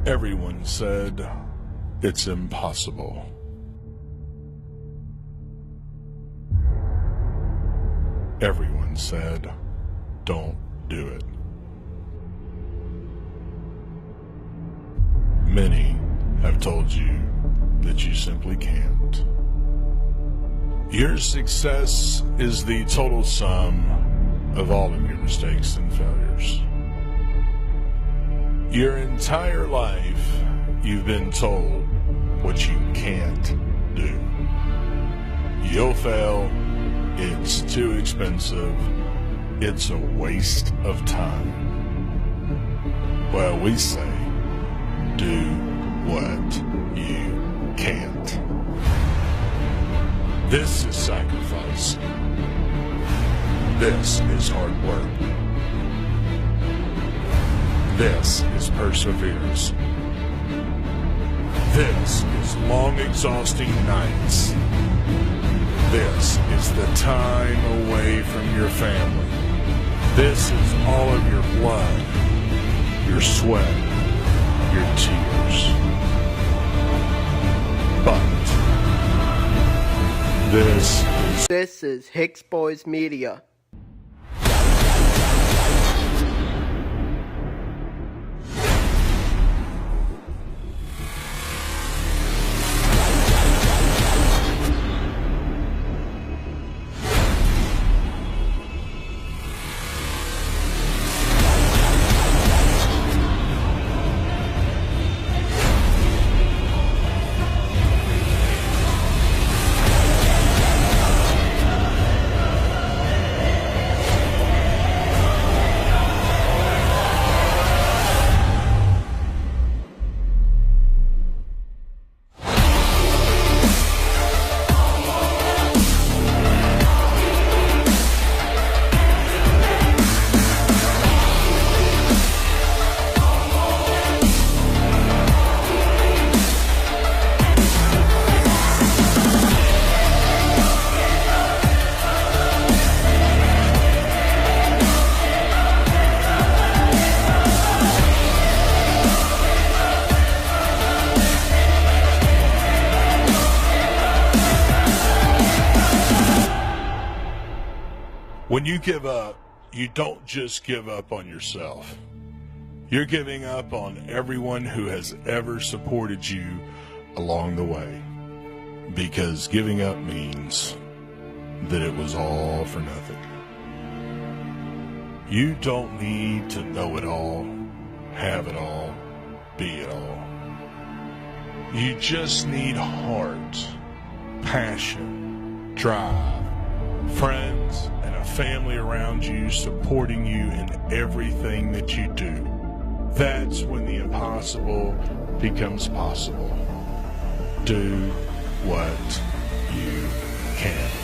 Everyone said it's impossible. Everyone said, don't do it. Many have told you that you simply can't. Your success is the total sum of all of your mistakes and failures. Your entire life, you've been told what you can't do. You'll fail. It's too expensive. It's a waste of time. Well, we say, do what you can't. This is sacrifice. This is hard work. This is perseverance. This is long, exhausting nights. This is the time away from your family. This is all of your blood, your sweat, your tears. But this is Hicks Boys Media. When you give up, you don't just give up on yourself. You're giving up on everyone who has ever supported you along the way. Because giving up means that it was all for nothing. You don't need to know it all, have it all, be it all. You just need heart, passion, drive, friends, and a family around you supporting you in everything that you do. That's when the impossible becomes possible. Do what you can.